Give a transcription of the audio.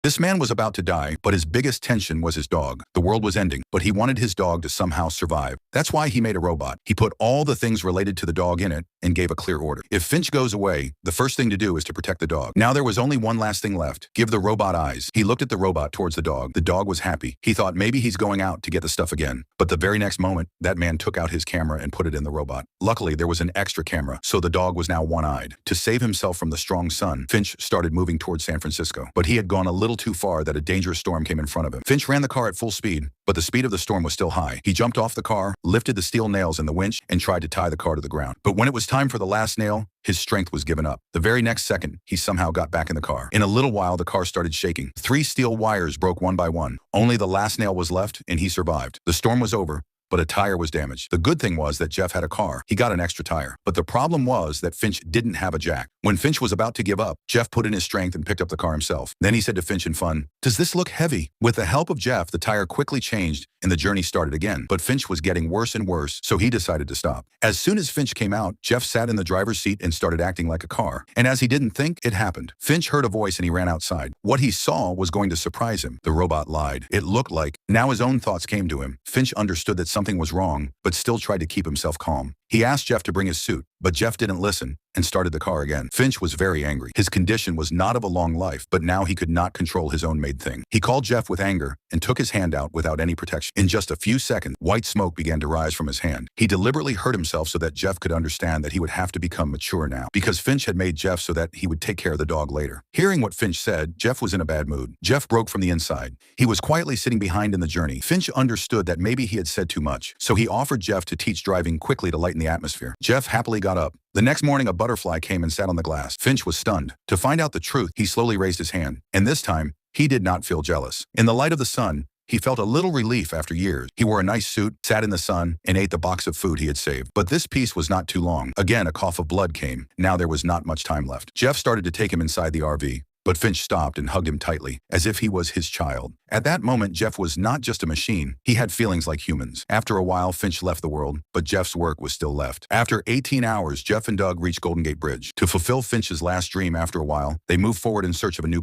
This man was about to die, but his biggest tension was his dog. The world was ending, but he wanted his dog to somehow survive. That's why he made a robot. He put all the things related to the dog in it and gave a clear order. If Finch goes away, the first thing to do is to protect the dog. Now there was only one last thing left. Give the robot eyes. He looked at the robot towards the dog. The dog was happy. He thought maybe he's going out to get the stuff again. But the very next moment, that man took out his camera and put it in the robot. Luckily, there was an extra camera, so the dog was now one-eyed. To save himself from the strong sun, Finch started moving towards San Francisco. But he had gone a little too far that a dangerous storm came in front of him. Finch ran the car at full speed, but the speed of the storm was still high. He jumped off the car, lifted the steel nails in the winch, and tried to tie the car to the ground. But when it was time for the last nail, his strength was given up. The very next second, he somehow got back in the car. In a little while, the car started shaking. 3 steel wires broke one by one. Only the last nail was left, and he survived. The storm was over, but a tire was damaged. The good thing was that Jeff had a car. He got an extra tire. But the problem was that Finch didn't have a jack. When Finch was about to give up, Jeff put in his strength and picked up the car himself. Then he said to Finch in fun, "Does this look heavy?" With the help of Jeff, the tire quickly changed and the journey started again. But Finch was getting worse and worse, so he decided to stop. As soon as Finch came out, Jeff sat in the driver's seat and started acting like a car. And as he didn't think, it happened. Finch heard a voice and he ran outside. What he saw was going to surprise him. The robot lied. It looked like. Now his own thoughts came to him. Finch understood that something was wrong, but still tried to keep himself calm. He asked Jeff to bring his suit, but Jeff didn't listen and started the car again. Finch was very angry. His condition was not of a long life, but now he could not control his own made thing. He called Jeff with anger and took his hand out without any protection. In just a few seconds, white smoke began to rise from his hand. He deliberately hurt himself so that Jeff could understand that he would have to become mature now, because Finch had made Jeff so that he would take care of the dog later. Hearing what Finch said, Jeff was in a bad mood. Jeff broke from the inside. He was quietly sitting behind in the journey. Finch understood that maybe he had said too much, so he offered Jeff to teach driving quickly to lighten the atmosphere. Jeff happily got up. The next morning, a butterfly came and sat on the glass. Finch was stunned. To find out the truth, he slowly raised his hand, and this time, he did not feel jealous. In the light of the sun, he felt a little relief after years. He wore a nice suit, sat in the sun, and ate the box of food he had saved. But this peace was not too long. Again, a cough of blood came. Now there was not much time left. Jeff started to take him inside the RV. But Finch stopped and hugged him tightly, as if he was his child. At that moment, Jeff was not just a machine. He had feelings like humans. After a while, Finch left the world, but Jeff's work was still left. After 18 hours, Jeff and Doug reached Golden Gate Bridge. To fulfill Finch's last dream after a while, they moved forward in search of a new